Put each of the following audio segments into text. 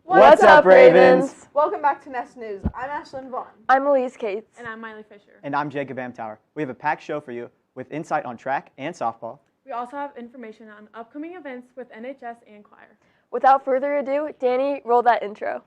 What's up, Ravens? Welcome back to Nest News. I'm Ashlyn Vaughn. I'm Elise Cates. And I'm Miley Fisher. And I'm Jacob Amtower. We have a packed show for you with insight on track and softball. We also have information on upcoming events with NHS and choir. Without further ado, Danny, roll that intro.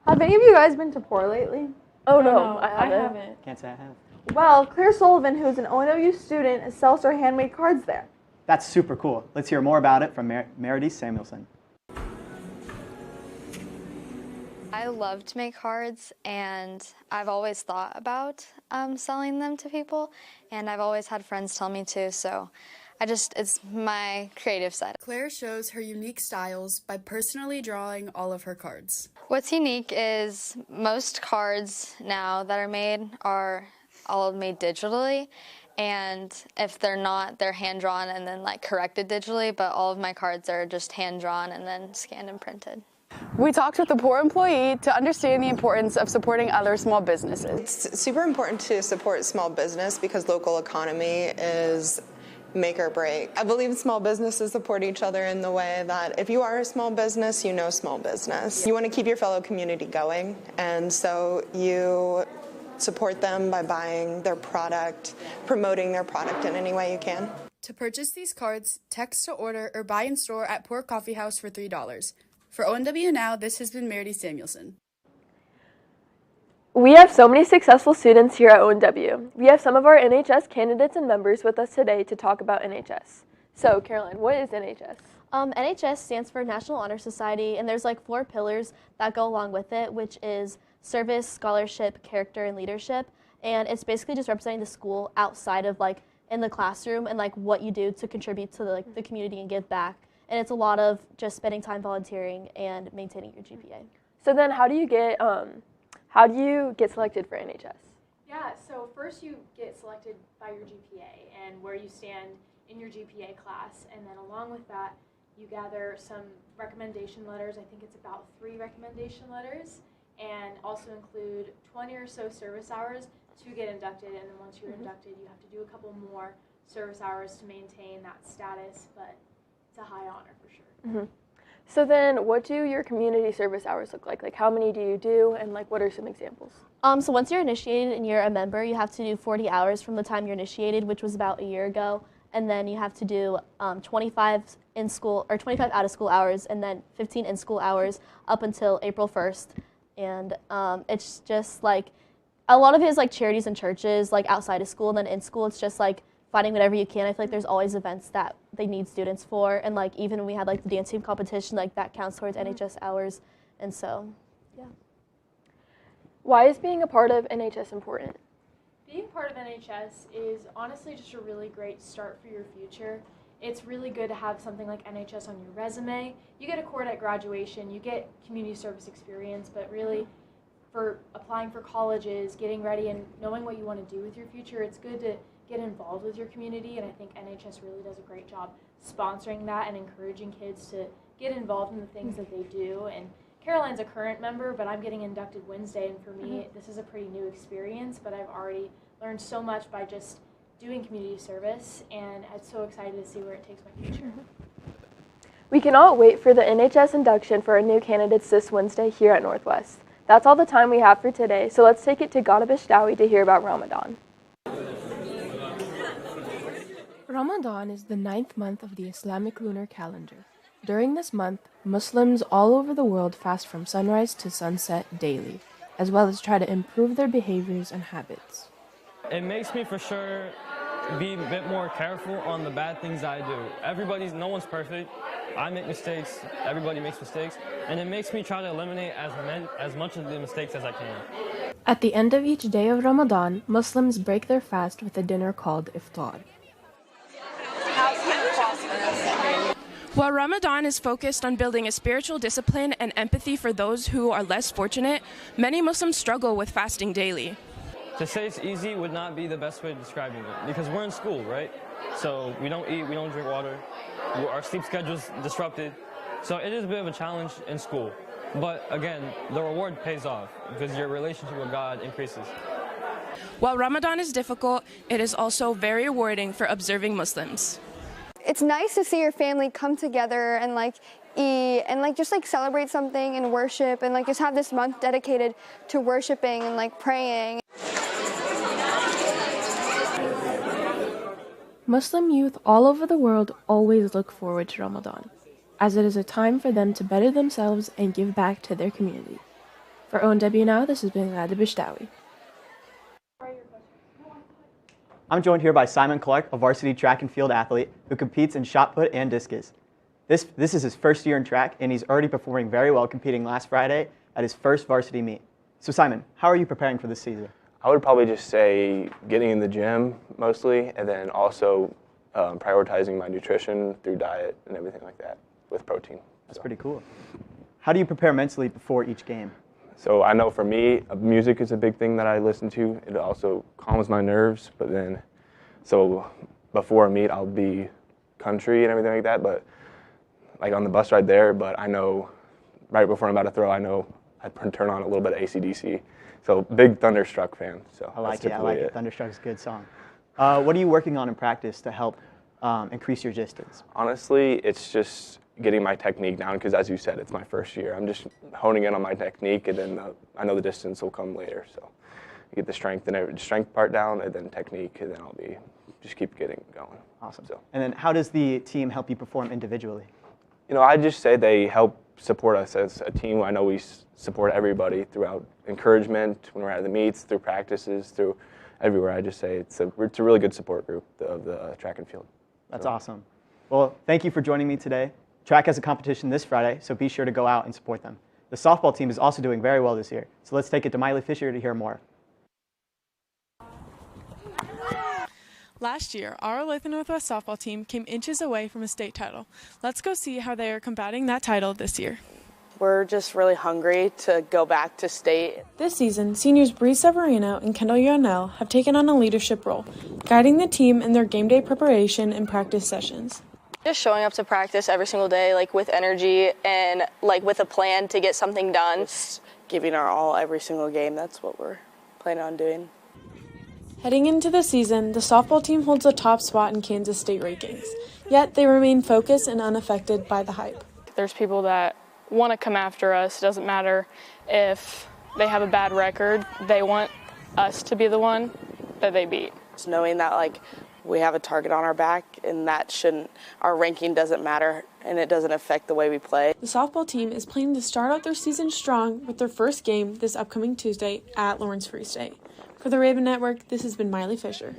Have any of you guys been to Pour lately? Oh no, I haven't. Can't say I have. Well, Claire Sullivan, who's an ONW student, sells her handmade cards there. That's super cool. Let's hear more about it from Meredith Samuelson. I love to make cards, and I've always thought about selling them to people, and I've always had friends tell me to, so it's my creative side. Claire shows her unique styles by personally drawing all of her cards. What's unique is most cards now that are made are all made digitally, and if they're not, they're hand-drawn and then corrected digitally, but all of my cards are just hand-drawn and then scanned and printed. We talked with a Pour employee to understand the importance of supporting other small businesses. It's super important to support small business because local economy is make or break. I believe small businesses support each other in the way that if you are a small business, you know small business. You want to keep your fellow community going, and so you support them by buying their product, promoting their product in any way you can. To purchase these cards, text to order or buy in store at Pour Coffee House for $3. For ONW Now, this has been Meredith Samuelson. We have so many successful students here at ONW. We have some of our NHS candidates and members with us today to talk about NHS. So, Caroline, what is NHS? NHS stands for National Honor Society, and there's 4 pillars that go along with it, which is service, scholarship, character, and leadership. And it's basically just representing the school outside of in the classroom and what you do to contribute to the community and give back. And it's a lot of just spending time volunteering and maintaining your GPA. So then how do you get selected for NHS? Yeah, so first you get selected by your GPA and where you stand in your GPA class, and then along with that you gather some recommendation letters. I think it's about 3 recommendation letters, and also include 20 or so service hours to get inducted, and then once you're inducted you have to do a couple more service hours to maintain that status, but it's a high honor for sure. So then what do your community service hours look like? How many do you do, and what are some examples? So once you're initiated and you're a member, you have to do 40 hours from the time you're initiated, which was about a year ago, and then you have to do 25 in school or 25 out of school hours, and then 15 in school hours up until April 1st. And it's just a lot of it is charities and churches outside of school, and then in school it's just finding whatever you can. I feel there's always events that they need students for, and even when we had the dance team competition, that counts towards NHS hours, and so, yeah. Why is being a part of NHS important? Being part of NHS is honestly just a really great start for your future. It's really good to have something like NHS on your resume. You get a cord at graduation, you get community service experience, but really for applying for colleges, getting ready, and knowing what you want to do with your future, it's good to get involved with your community, and I think NHS really does a great job sponsoring that and encouraging kids to get involved in the things that they do. And Caroline's a current member, but I'm getting inducted Wednesday, and for me this is a pretty new experience, but I've already learned so much by just doing community service, and I'm so excited to see where it takes my future. We cannot wait for the NHS induction for our new candidates this Wednesday here at Northwest. That's all the time we have for today, so let's take it to Gadabish Dawi to hear about Ramadan. Ramadan is the 9th month of the Islamic lunar calendar. During this month, Muslims all over the world fast from sunrise to sunset daily, as well as try to improve their behaviors and habits. It makes me for sure be a bit more careful on the bad things I do. No one's perfect. I make mistakes, everybody makes mistakes, and it makes me try to eliminate as much of the mistakes as I can. At the end of each day of Ramadan, Muslims break their fast with a dinner called iftar. While Ramadan is focused on building a spiritual discipline and empathy for those who are less fortunate, many Muslims struggle with fasting daily. To say it's easy would not be the best way of describing it, because we're in school, right? So we don't eat, we don't drink water, our sleep schedule's disrupted. So it is a bit of a challenge in school. But again, the reward pays off because your relationship with God increases. While Ramadan is difficult, it is also very rewarding for observing Muslims. It's nice to see your family come together and eat and just celebrate something and worship and just have this month dedicated to worshiping and praying. Muslim youth all over the world always look forward to Ramadan, as it is a time for them to better themselves and give back to their community. For ONW Now, this has been Olathe Northwest. I'm joined here by Simon Clark, a varsity track and field athlete who competes in shot put and discus. This is his first year in track, and he's already performing very well, competing last Friday at his first varsity meet. So Simon, how are you preparing for this season? I would probably just say getting in the gym mostly, and then also prioritizing my nutrition through diet and everything like that with protein. That's pretty cool. How do you prepare mentally before each game? So I know for me, music is a big thing that I listen to. It also calms my nerves, but then, so before a meet, I'll be country and everything like that, but on the bus ride there, but I know right before I'm about to throw, I know I'd turn on a little bit of AC/DC. So big Thunderstruck fan. So I like it. Thunderstruck's a good song. What are you working on in practice to help increase your distance? Honestly, it's just getting my technique down because, as you said, it's my first year. I'm just honing in on my technique, and then I know the distance will come later. So get the strength part down, and then technique, and then I'll just keep getting going. Awesome. So. And then how does the team help you perform individually? I just say they help support us as a team. I know we support everybody throughout encouragement, when we're at the meets, through practices, through everywhere. I just say it's a really good support group of the track and field. That's awesome. Well, thank you for joining me today. Track has a competition this Friday, so be sure to go out and support them. The softball team is also doing very well this year, so let's take it to Miley Fisher to hear more. Last year, our Olathe Northwest softball team came inches away from a state title. Let's go see how they are combating that title this year. We're just really hungry to go back to state. This season, seniors Bree Severino and Kendall Yarnell have taken on a leadership role, guiding the team in their game day preparation and practice sessions. Just showing up to practice every single day, with energy and with a plan to get something done. Just giving our all every single game. That's what we're planning on doing. Heading into the season, the softball team holds the top spot in Kansas state rankings, yet they remain focused and unaffected by the hype. There's people that want to come after us. It doesn't matter if they have a bad record. They want us to be the one that they beat. Just knowing that we have a target on our back, and our ranking doesn't matter, and it doesn't affect the way we play. The softball team is planning to start out their season strong with their first game this upcoming Tuesday at Lawrence Free State. For the Raven Network, this has been Miley Fisher.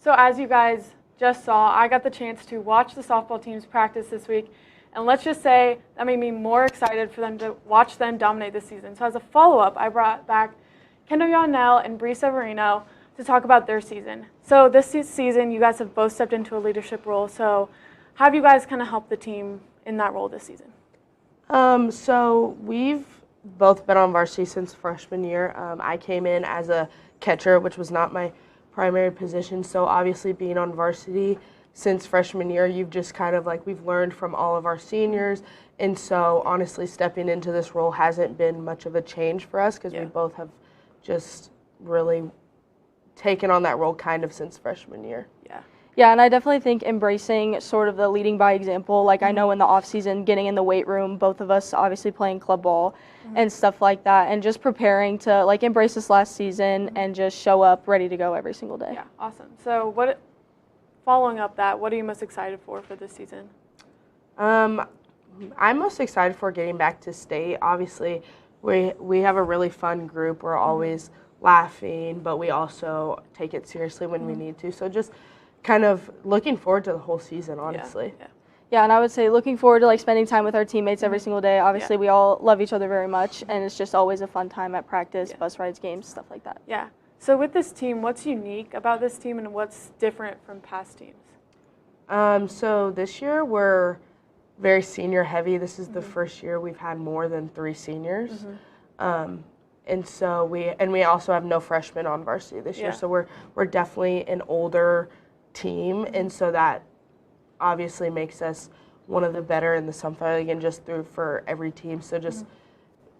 So as you guys just saw, I got the chance to watch the softball team's practice this week, and let's just say that made me more excited for them to watch them dominate this season. So as a follow-up, I brought back Kendall Yarnell and Bree Severino to talk about their season. So this season, you guys have both stepped into a leadership role. So how have you guys kind of helped the team in that role this season? So we've both been on varsity since freshman year. I came in as a catcher, which was not my primary position. So obviously being on varsity since freshman year, you've just kind of we've learned from all of our seniors. And so honestly, stepping into this role hasn't been much of a change for us because we both have just really taken on that role kind of since freshman year. Yeah, and I definitely think embracing sort of the leading by example, I know in the off season, getting in the weight room, both of us obviously playing club ball and stuff like that, and just preparing to embrace this last season and just show up ready to go every single day. Yeah, awesome. So following up that, what are you most excited for this season? I'm most excited for getting back to state. Obviously, we have a really fun group. We're always laughing, but we also take it seriously when we need to. So just kind of looking forward to the whole season, honestly. Yeah, and I would say looking forward to spending time with our teammates every single day. Obviously, we all love each other very much, and it's just always a fun time at practice, bus rides, games, stuff like that. Yeah. So with this team, what's unique about this team and what's different from past teams? So this year we're very senior heavy. This is the first year we've had more than 3 seniors. And so we also have no freshmen on varsity this year, so we're definitely an older team, and so that obviously makes us one of the better in the Sunfire League and just through for every team. So just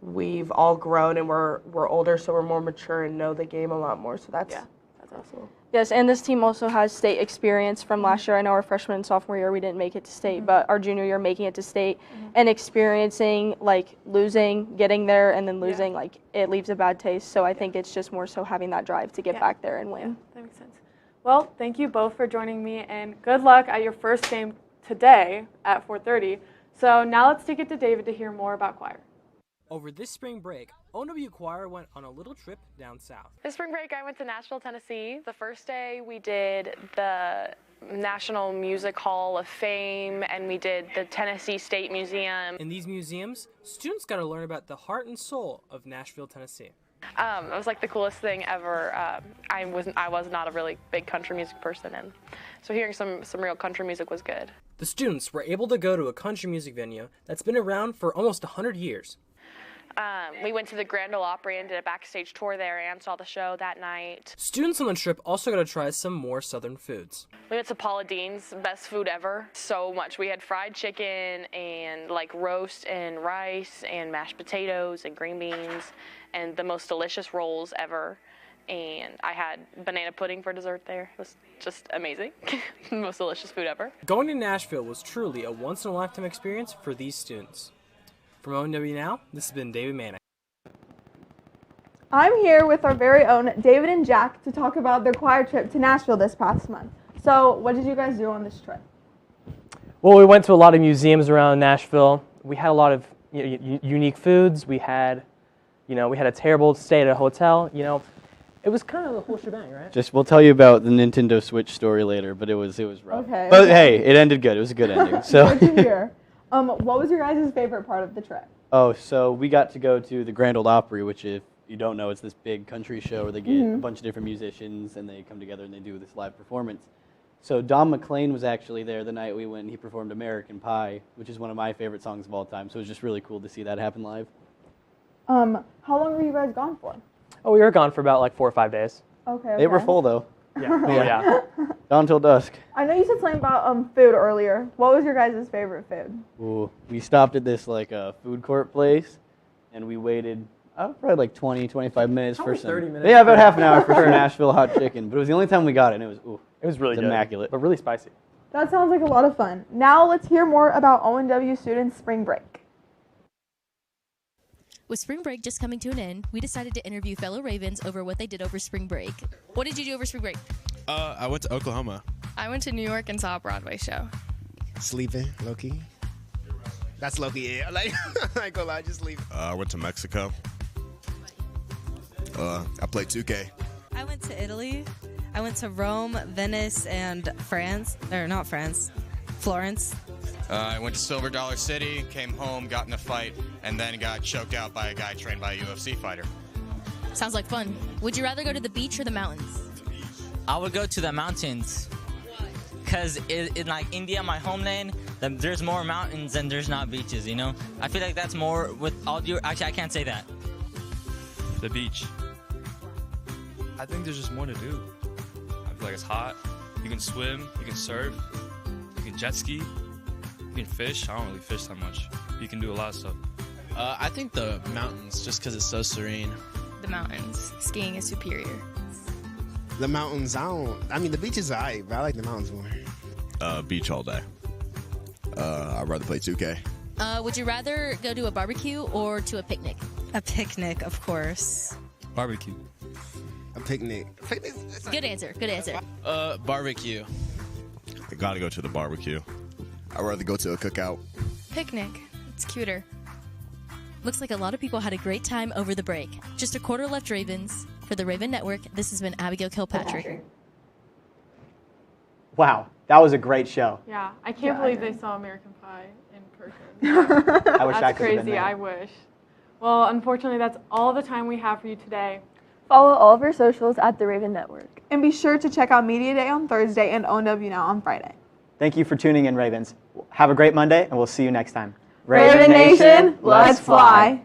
we've all grown and we're older, so we're more mature and know the game a lot more. So that's awesome. Yes, and this team also has state experience from last year. I know our freshman and sophomore year we didn't make it to state, but our junior year making it to state and experiencing like losing, getting there, and then losing, like it leaves a bad taste. So I think it's just more so having that drive to get back there and win. Yeah, that makes sense. Well, thank you both for joining me, and good luck at your first game today at 4:30. So now let's take it to David to hear more about choir. Over this spring break, ONW Choir went on a little trip down south. This spring break, I went to Nashville, Tennessee. The first day, we did the National Music Hall of Fame, and we did the Tennessee State Museum. In these museums, students got to learn about the heart and soul of Nashville, Tennessee. It was like the coolest thing ever. I was not a really big country music person, and so hearing some real country music was good. The students were able to go to a country music venue that's been around for almost 100 years. We went to the Grand Ole Opry and did a backstage tour there and saw the show that night. Students on the trip also got to try some more southern foods. We went to Paula Deen's, best food ever. So much. We had fried chicken and like roast and rice and mashed potatoes and green beans and the most delicious rolls ever. And I had banana pudding for dessert there. It was just amazing. The most delicious food ever. Going to Nashville was truly a once-in-a-lifetime experience for these students. From ONW Now, this has been David Manning. I'm here with our very own David and Jack to talk about their choir trip to Nashville this past month. So what did you guys do on this trip? Well, we went to a lot of museums around Nashville. We had a lot of unique foods. We had a terrible stay at a hotel. It was kind of the whole shebang, right? We'll tell you about the Nintendo Switch story later, but it was rough. Okay. But hey, it ended good. It was a good ending. So. Good to hear. What was your guys' favorite part of the trip? Oh, so we got to go to the Grand Ole Opry, which if you don't know, it's this big country show where they get a bunch of different musicians and they come together and they do this live performance. So Don McLean was actually there the night we went and he performed American Pie, which is one of my favorite songs of all time. So it was just really cool to see that happen live. How long were you guys gone for? Oh, we were gone for about like 4 or 5 days. Okay. They were full though. Yeah. Down till dusk. I know you said something about food earlier. What was your guys' favorite food? Ooh, we stopped at this food court place, and we waited probably like 20, 25 minutes for some. 30 minutes. Yeah, about half an hour for some Nashville hot chicken. But it was the only time we got it, and it was really good. Immaculate, but really spicy. That sounds like a lot of fun. Now let's hear more about ONW students' spring break. With spring break just coming to an end, we decided to interview fellow Ravens over what they did over spring break. What did you do over spring break? I went to Oklahoma. I went to New York and saw a Broadway show. Sleeping, low-key. That's low-key, yeah. Like, I ain't gonna lie, just leave. I went to Mexico. I played 2K. I went to Italy. I went to Rome, Venice, and France. Or not France, Florence. I went to Silver Dollar City, came home, got in a fight, and then got choked out by a guy trained by a UFC fighter. Sounds like fun. Would you rather go to the beach or the mountains? I would go to the mountains. Because in like India, my homeland, there's more mountains than there's not beaches, I feel like that's more with all due... Actually, I can't say that. The beach. I think there's just more to do. I feel like it's hot. You can swim, you can surf, you can jet ski. You can fish. I don't really fish that much. You can do a lot of stuff. I think the mountains, just because it's so serene. The mountains. Skiing is superior. The mountains, the beach is alright, but I like the mountains more. Beach all day. I'd rather play 2K. Would you rather go to a barbecue or to a picnic? A picnic, of course. Barbecue. A picnic. Good answer. Good answer. Barbecue. I gotta go to the barbecue. I'd rather go to a cookout. Picnic. It's cuter. Looks like a lot of people had a great time over the break. Just a quarter left Ravens. For the Raven Network, this has been Abigail Kilpatrick. Wow, that was a great show. Yeah, I can't believe they saw American Pie in person. I wish I That's could have been crazy, there. I wish. Well, unfortunately, that's all the time we have for you today. Follow all of our socials at the Raven Network. And be sure to check out Media Day on Thursday and ONW Now on Friday. Thank you for tuning in, Ravens. Have a great Monday, and we'll see you next time. Raven Nation, let's fly.